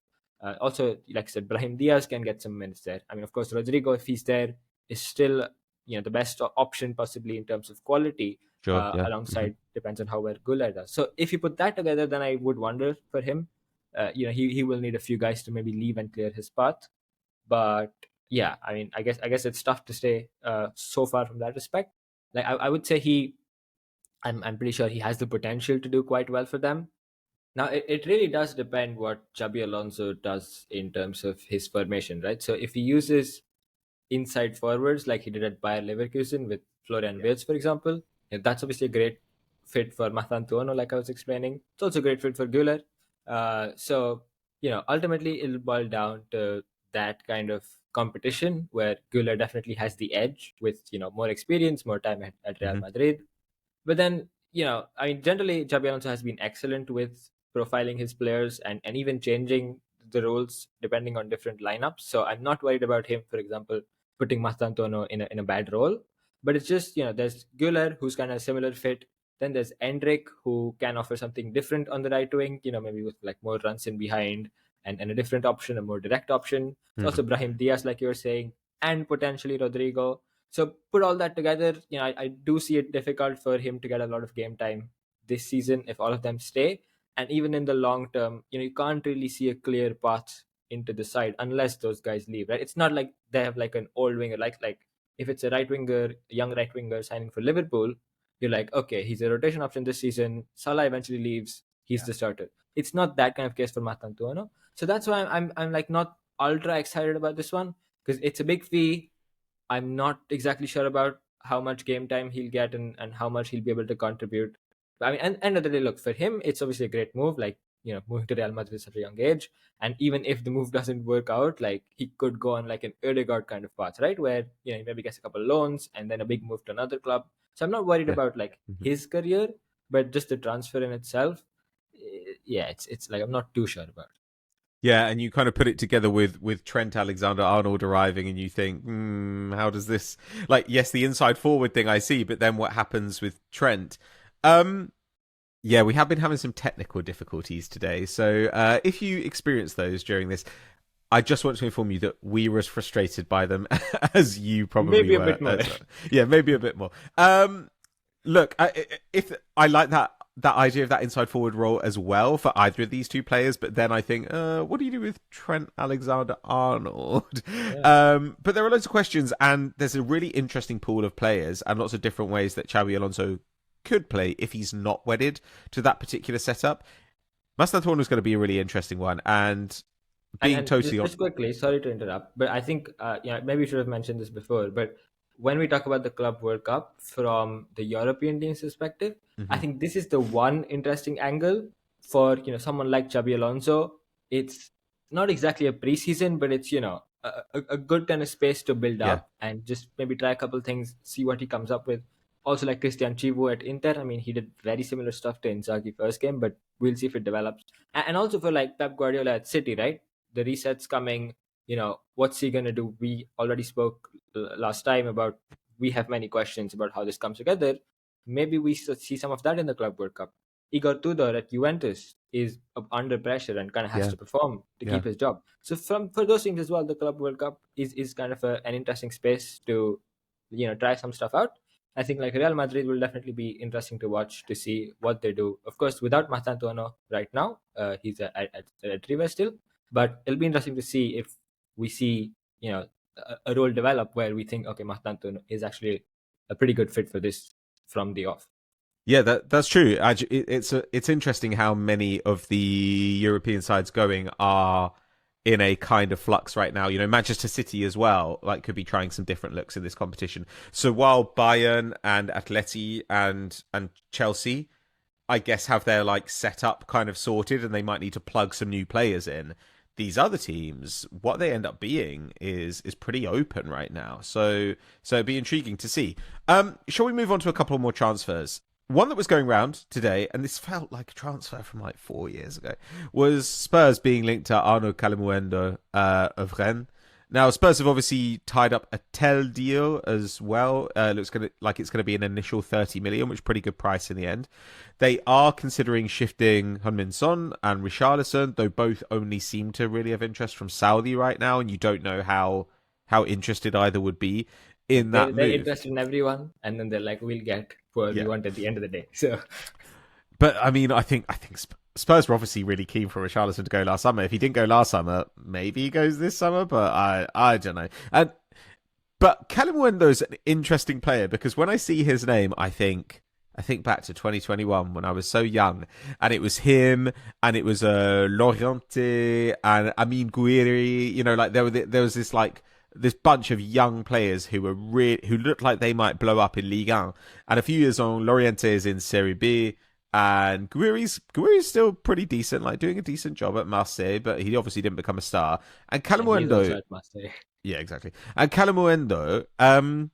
Also, like I said, Brahim Diaz can get some minutes there. I mean, of course, Rodrigo, if he's there, is still the best option possibly in terms of quality. Sure. Yeah. Mm-hmm. Alongside, depends on how well Gullar does. So if you put that together, then I would wonder for him. He will need a few guys to maybe leave and clear his path. But yeah, I mean, I guess it's tough to stay so far from that respect. Like I would say I'm pretty sure he has the potential to do quite well for them. Now it really does depend what Xabi Alonso does in terms of his formation, right? So if he uses inside forwards like he did at Bayer Leverkusen with Florian Wirtz, for example, that's obviously a great fit for Mastantuono, like I was explaining. It's also a great fit for Güler. So ultimately it'll boil down to that kind of competition where Güler definitely has the edge with more experience, more time at Real Mm-hmm. Madrid. But then, I mean, generally, Xabi Alonso has been excellent with profiling his players and even changing the roles depending on different lineups. So I'm not worried about him, for example, putting Mastantuono in a bad role. But it's just, there's Güler, who's kind of a similar fit. Then there's Endrick, who can offer something different on the right wing, maybe with like more runs in behind and a different option, a more direct option. It's Mm-hmm. also Brahim Diaz, like you were saying, and potentially Rodrigo. So put all that together, I do see it difficult for him to get a lot of game time this season if all of them stay. And even in the long term, you can't really see a clear path into the side unless those guys leave, right? It's not like they have like an old winger, like if it's a right winger, young right winger signing for Liverpool, you're like, okay, he's a rotation option this season. Salah eventually leaves, he's the starter. It's not that kind of case for Matantuono. So that's why I'm like not ultra excited about this one, because it's a big fee. I'm not exactly sure about how much game time he'll get and how much he'll be able to contribute. I mean, and end of the day, look, for him, it's obviously a great move. Like, moving to Real Madrid at such a young age. And even if the move doesn't work out, like he could go on like an Odegaard kind of path, right? Where, he maybe gets a couple loans and then a big move to another club. So I'm not worried Yeah. about like Mm-hmm. his career, but just the transfer in itself. Yeah, it's like I'm not too sure about. Yeah, and you kind of put it together with Trent Alexander-Arnold arriving, and you think, how does this? Like, yes, the inside forward thing I see, but then what happens with Trent? Yeah, we have been having some technical difficulties today, so if you experience those during this, I just want to inform you that we were as frustrated by them as you probably Maybe a were. bit more. Yeah, maybe a bit more. Look, if I like that idea of that inside forward role as well for either of these two players, but then I think, what do you do with Trent Alexander-Arnold? Yeah. But there are loads of questions, and there's a really interesting pool of players and lots of different ways that Xabi Alonso could play if he's not wedded to that particular setup. Mastantuono is going to be a really interesting one, and being And totally just quickly, sorry to interrupt, but I think maybe you should have mentioned this before. But when we talk about the Club World Cup from the European team's perspective, I Mhm. think this is the one interesting angle for someone like Xabi Alonso. It's not exactly a preseason, but it's a good kind of space to build Yeah. up and just maybe try a couple things, see what he comes up with. Also, like Christian Chivu at Inter, I mean, he did very similar stuff to Inzaghi first game, but we'll see if it develops. And also for like Pep Guardiola at City, right? The reset's coming. What's he going to do? We already spoke last time about we have many questions about how this comes together. Maybe we should see some of that in the Club World Cup. Igor Tudor at Juventus is under pressure and kind of has Yeah, to perform to yeah. keep his job. So for those teams as well, the Club World Cup is kind of an interesting space to try some stuff out. I think like Real Madrid will definitely be interesting to watch to see what they do. Of course, without Mastantuono right now, he's at River still, but it'll be interesting to see if we see a role develop where we think okay, Mastantuono is actually a pretty good fit for this from the off. Yeah, that's true. It's interesting how many of the European sides going are in a kind of flux right now. Manchester City as well, like could be trying some different looks in this competition. So while Bayern and Atleti and Chelsea, I guess, have their like setup kind of sorted, and they might need to plug some new players in. These other teams, what they end up being is pretty open right now. So it'd be intriguing to see. Shall we move on to a couple more transfers? One that was going round today, and this felt like a transfer from like 4 years ago, was Spurs being linked to Arnaud Kalimuendo of Rennes. Now, Spurs have obviously tied up a Tel deal as well. Looks like it's going to be an initial 30 million, which is a pretty good price in the end. They are considering shifting Heung-min Son and Richarlison, though both only seem to really have interest from Saudi right now, and you don't know how interested either would be in that They're move. interested in everyone, and then they're like, "We'll get whoever we Yeah. want at the end of the day." So But I mean, I think Spurs were obviously really keen for Richarlison to go last summer. If he didn't go last summer, maybe he goes this summer. But I don't know. But Kalimuendo is an interesting player because when I see his name, I think back to 2021 when I was so young, and it was him, and it was Loriente and Amin Gouiri. Like there was this like this bunch of young players who who looked like they might blow up in Ligue 1. And a few years on, Loriente is in Serie B. And Gouiri's still pretty decent, like doing a decent job at Marseille, but he obviously didn't become a star. And and he's also Kalimuendo, at Marseille. yeah, exactly. And Kalimuendo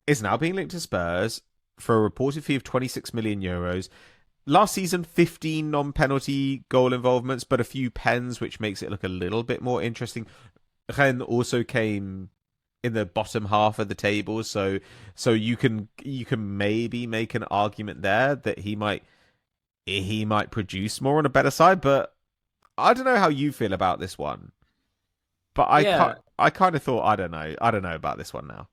is now being linked to Spurs for a reported fee of 26 million euros. Last season, 15 non-penalty goal involvements, but a few pens, which makes it look a little bit more interesting. Rennes also came in the bottom half of the table, so you can maybe make an argument there that he might produce more on a better side. But I don't know how you feel about this one. But Yeah, I kind of thought I don't know about this one now.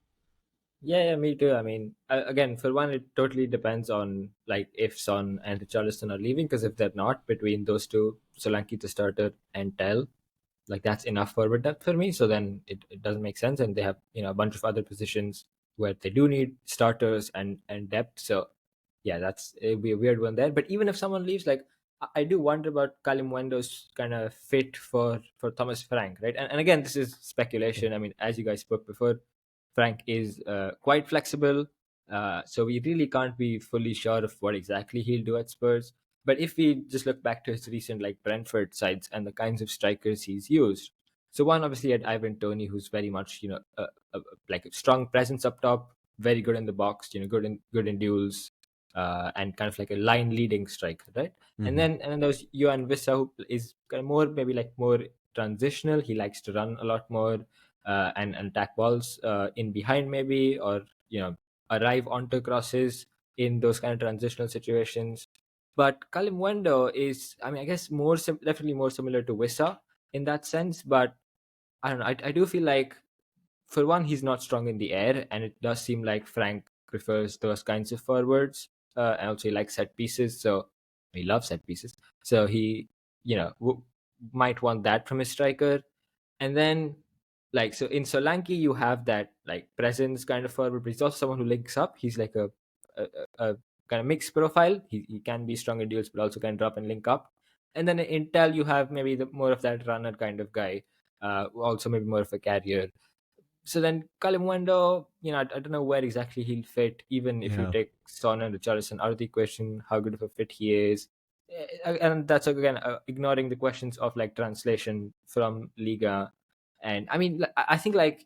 yeah, me too. I mean, again, for one, it totally depends on like if Son and Richarlison are leaving, because if they're not, between those two, Solanke the starter and Tel, like that's enough forward depth for me. So then it doesn't make sense, and they have a bunch of other positions where they do need starters and depth. So yeah, it'd be a weird one there. But even if someone leaves, like I do wonder about Kalimuendo's kind of fit for Thomas Frank, right? And again, this is speculation. I mean, as you guys spoke before, Frank is quite flexible, so we really can't be fully sure of what exactly he'll do at Spurs. But if we just look back to his recent like Brentford sides and the kinds of strikers he's used, so one obviously had Ivan Toney, who's very much like a strong presence up top, very good in the box, good in duels, and kind of like a line leading striker, right? And Mm-hmm. then there's Johan Wissa, who is kind of more maybe like more transitional. He likes to run a lot more, and attack balls in behind maybe, or arrive onto crosses in those kind of transitional situations. But Kalimuendo is, I mean, I guess definitely more similar to Wissa in that sense. But I don't know. I do feel like, for one, he's not strong in the air, and it does seem like Frank prefers those kinds of forwards, and also he likes set pieces. So he loves set pieces. So he, might want that from his striker. And then, like, so in Solanke, you have that like presence kind of forward, but he's also someone who links up. He's like a kind of mixed profile. He can be strong in duels, but also can drop and link up. And then in Intel, you have maybe the more of that runner kind of guy, also maybe more of a carrier. So then Kalimuendo, I don't know where exactly he'll fit, even if you Yeah. take Son and Richarlison out of the equation, how good of a fit he is. And that's again ignoring the questions of like translation from Liga. And I mean, I think like,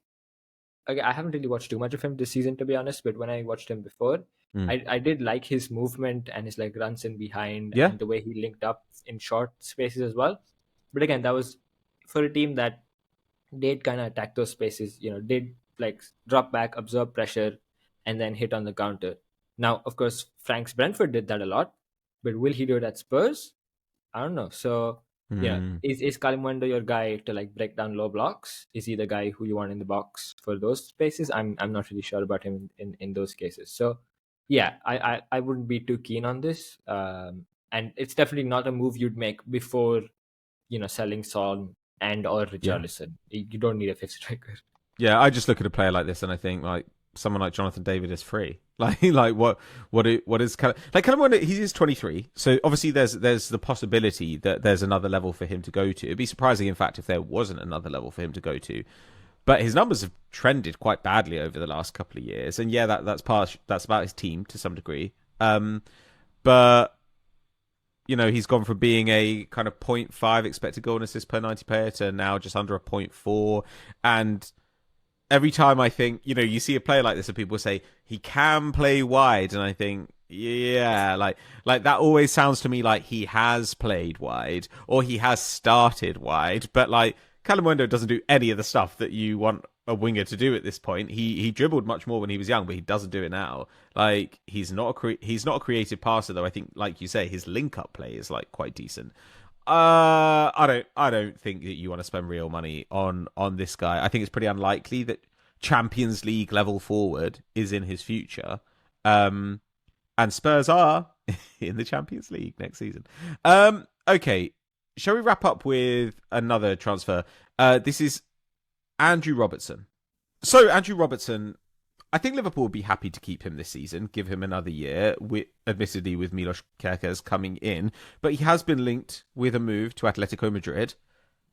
okay, I haven't really watched too much of him this season, to be honest, but when I watched him before, Mm. I did like his movement and his like runs in behind Yeah. and the way he linked up in short spaces as well. But again, that was for a team that did kind of attack those spaces, did like drop back, absorb pressure, and then hit on the counter. Now, of course, Frank's Brentford did that a lot, but will he do it at Spurs? I don't know. So Hmm. is Kalimuendo your guy to like break down low blocks? Is he the guy who you want in the box for those spaces? I'm not really sure about him in those cases. So yeah, I wouldn't be too keen on this. And it's definitely not a move you'd make before selling Son and or Yeah. Richarlison. You don't need a fixed striker. Yeah, I just look at a player like this and I think like someone like Jonathan David is free. Like what is kind of like kind of wonder he is 23, so obviously there's the possibility that there's another level for him to go to. It'd be surprising, in fact, if there wasn't another level for him to go to. But his numbers have trended quite badly over the last couple of years, and yeah, that's about his team to some degree. But he's gone from being a kind of point 0.5 expected goal and assist per 90 player to now just under a point 0.4, and every time I think, you see a player like this and people say he can play wide, and I think, yeah, like that always sounds to me like he has played wide or he has started wide, but like Kalimuendo doesn't do any of the stuff that you want a winger to do at this point. He dribbled much more when he was young, but he doesn't do it now. Like he's not a creative passer though. I think, like you say, his link up play is like quite decent. I don't think that you want to spend real money on this guy. I think it's pretty unlikely that Champions League level forward is in his future. And Spurs are in the Champions League next season. Okay, shall we wrap up with another transfer? This is Andrew Robertson. So Andrew Robertson, I think Liverpool would be happy to keep him this season, give him another year, admittedly with Milos Kerkez coming in, but he has been linked with a move to Atletico Madrid,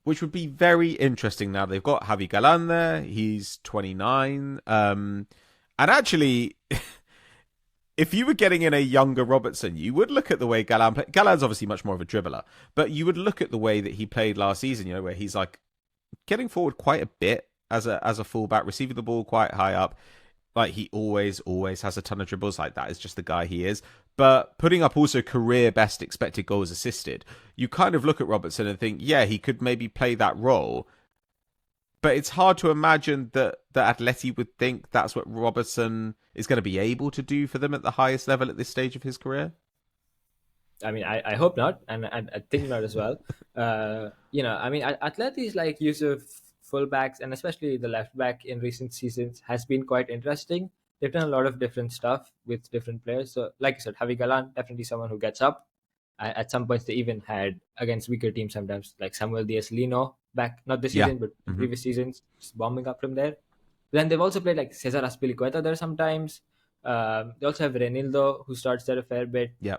which would be very interesting now. They've got Javi Galan there, he's 29, and actually, if you were getting in a younger Robertson, you would look at the way Galan played. Galan's obviously much more of a dribbler, but you would look at the way that he played last season, where he's like getting forward quite a bit as a fullback, receiving the ball quite high up. Like he always has a ton of dribbles. Like that is just the guy he is. But putting up also career best expected goals assisted, you kind of look at Robertson and think, yeah, he could maybe play that role. But it's hard to imagine that Atleti would think that's what Robertson is going to be able to do for them at the highest level at this stage of his career. I mean, I hope not, and I think not as well. I mean, Atleti's like use of fullbacks and especially the left back in recent seasons has been quite interesting. They've done a lot of different stuff with different players. So, like I said, Javi Galan, definitely someone who gets up. At some points, they even had against weaker teams sometimes, like Samuel Diaz-Lino back, not this Yeah. season, but previous seasons, just bombing up from there. Then they've also played like Cesar Azpilicueta there sometimes. They also have Renildo, who starts there a fair bit. Yeah.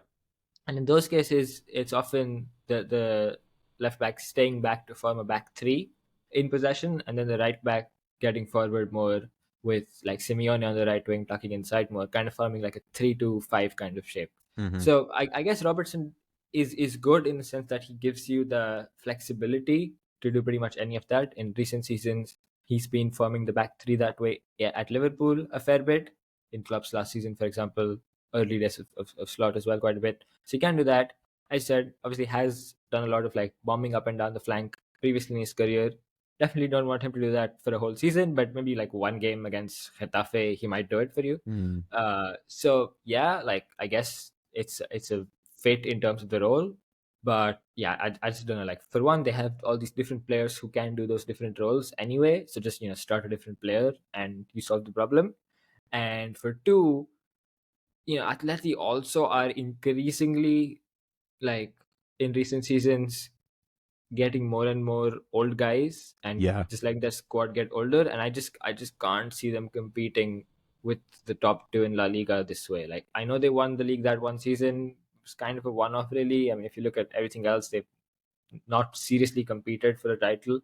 And in those cases, it's often the left back staying back to form a back three in possession, and then the right back getting forward more with like Simeone on the right wing tucking inside more, kind of forming like a 3-2-5 kind of shape. Mm-hmm. So I guess Robertson is good in the sense that he gives you the flexibility to do pretty much any of that. In recent seasons, he's been forming the back three that way at Liverpool a fair bit. In clubs last season, for example, early days of Slot as well, quite a bit. So he can do that. I said, obviously has done a lot of like bombing up and down the flank previously in his career. Definitely don't want him to do that for a whole season, but maybe like one game against Getafe, he might do it for you. Mm. So yeah, like I guess it's a fit in terms of the role, but yeah, I just don't know. Like for one, they have all these different players who can do those different roles anyway. So just start a different player and you solve the problem. And for two, Atleti also are increasingly like in recent seasons getting more and more old guys and Yeah. just like their squad get older, and I just can't see them competing with the top two in La Liga this way. Like I know they won the league that one season. It's kind of a one-off really. I mean, if you look at everything else, they've not seriously competed for a title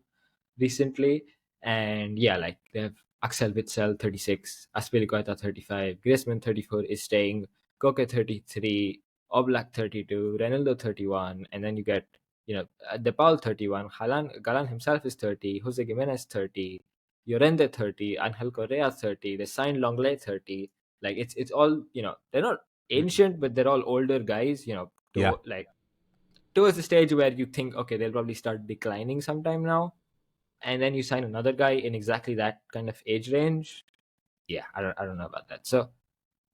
recently. And yeah, like they have Axel Witsel 36, Aspilicueta 35, Griezmann 34 is staying, Koke 33, Oblak 32, Renaldo 31, and then you get De Paul 31, Galan himself is 30, Jose Gimenez 30, Llorente 30, Angel Correa 30. They signed Longley 30. Like it's all they're not ancient, but they're all older guys. Yeah. Like towards the stage where you think, okay, they'll probably start declining sometime now, and then you sign another guy in exactly that kind of age range. Yeah, I don't know about that. So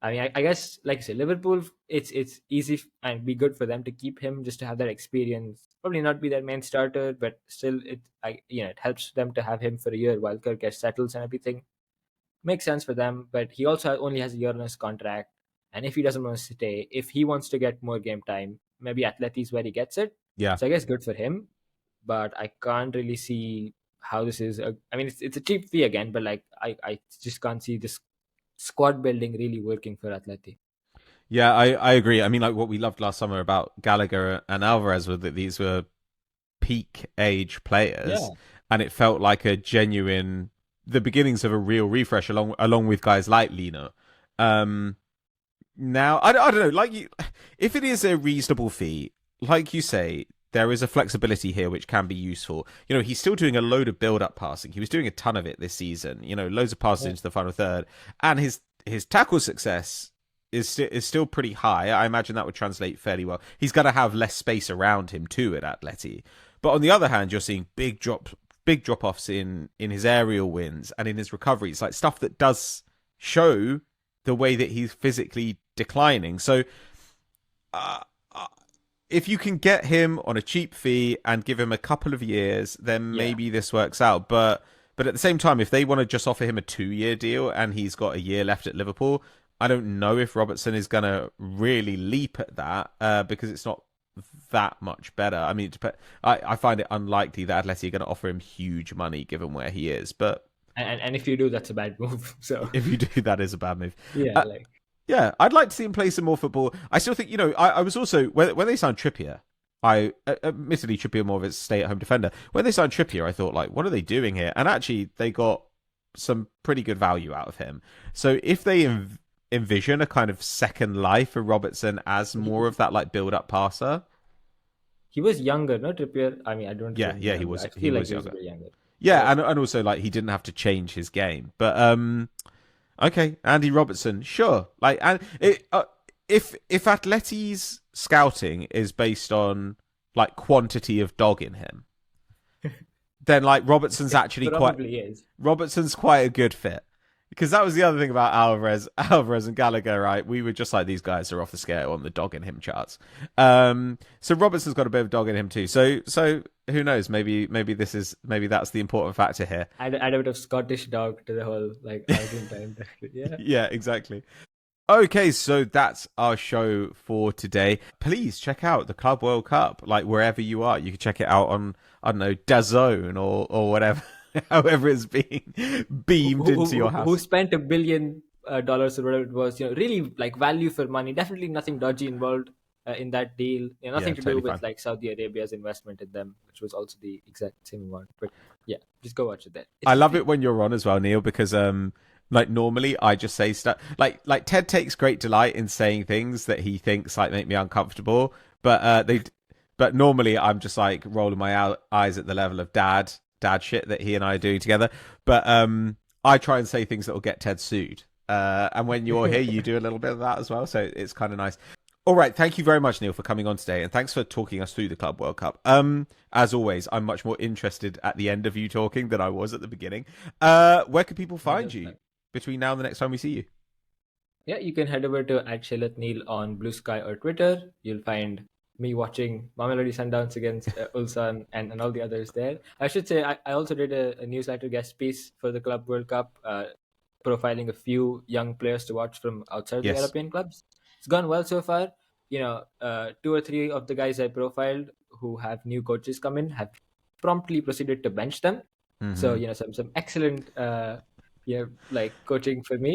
I mean, I guess, like I said, Liverpool, it's easy and be good for them to keep him just to have that experience. Probably not be their main starter, but still, it helps them to have him for a year while Kirk gets settles and everything. Makes sense for them, but he also only has a year on his contract. And if he doesn't want to stay, if he wants to get more game time, maybe Atleti is where he gets it. Yeah. So I guess good for him, but I can't really see how this is. I mean, it's a cheap fee again, but like I just can't see this squad building really working for Atleti. Yeah, I agree. I mean, like what we loved last summer about Gallagher and Alvarez was that these were peak age players, Yeah. and it felt like the beginnings of a real refresh along with guys like Lino. Now, I don't know, if it is a reasonable fee, like you say, there is a flexibility here which can be useful. He's still doing a load of build-up passing. He was doing a ton of it this season. Loads of passes into the final third, and his tackle success is still pretty high. I imagine that would translate fairly well. He's got to have less space around him too at Atleti. But on the other hand, you're seeing big drop-offs in his aerial wins and in his recoveries, like stuff that does show the way that he's physically declining. So if you can get him on a cheap fee and give him a couple of years, then maybe this works out. But at the same time, if they want to just offer him a 2-year deal and he's got a year left at Liverpool, I don't know if Robertson is going to really leap at that because it's not that much better. I mean, I find it unlikely that Atleti are going to offer him huge money given where he is. But and if you do, that's a bad move. So if you do, that is a bad move. Yeah, yeah, I'd like to see him play some more football. I still think, I was also, when they signed Trippier, admittedly, Trippier more of a stay-at-home defender. When they signed Trippier, I thought, like, what are they doing here? And actually, they got some pretty good value out of him. So if they envision a kind of second life for Robertson as more of that, like, build-up passer. He was younger, no, Trippier? I mean, I don't. Yeah, he was. I feel like he was a bit younger. Yeah, and also, like, he didn't have to change his game. But, okay, Andy Robertson, sure. Like, and if Atleti's scouting is based on like quantity of dog in him, then like Robertson's actually Robertson's quite a good fit. Because that was the other thing about Alvarez and Gallagher, right? We were just like, these guys are off the scale on the dog in him charts. So Robertson's got a bit of dog in him too. So who knows? Maybe that's the important factor here. Add a bit of Scottish dog to the whole like Argentine. Yeah. Yeah, exactly. Okay, so that's our show for today. Please check out the Club World Cup, like wherever you are. You can check it out on, I don't know, DAZN or whatever. However it's being beamed into your house. Who spent $1 billion or whatever it was, really like value for money. Definitely nothing dodgy involved in that deal. Nothing to do with like Saudi Arabia's investment in them, which was also the exact same amount. But yeah, just go watch it there. I love it when you're on as well, Neel, because like normally I just say stuff like Ted takes great delight in saying things that he thinks like make me uncomfortable, but normally I'm just like rolling my eyes at the level of dad shit that he and I are doing together. But I try and say things that will get Ted sued. And when you're here, you do a little bit of that as well. So it's kind of nice. All right. Thank you very much, Neel, for coming on today. And thanks for talking us through the Club World Cup. As always, I'm much more interested at the end of you talking than I was at the beginning. Where can people find you between now and the next time we see you? Yeah, you can head over to @Neel on Blue Sky or Twitter. You'll find me watching Mamelodi Sundowns against Ulsan and all the others there. I should say I also did a newsletter guest piece for the Club World Cup, profiling a few young players to watch from outside the European clubs. It's gone well so far. 2 or 3 of the guys I profiled who have new coaches come in have promptly proceeded to bench them. Mm-hmm. So some excellent like coaching for me.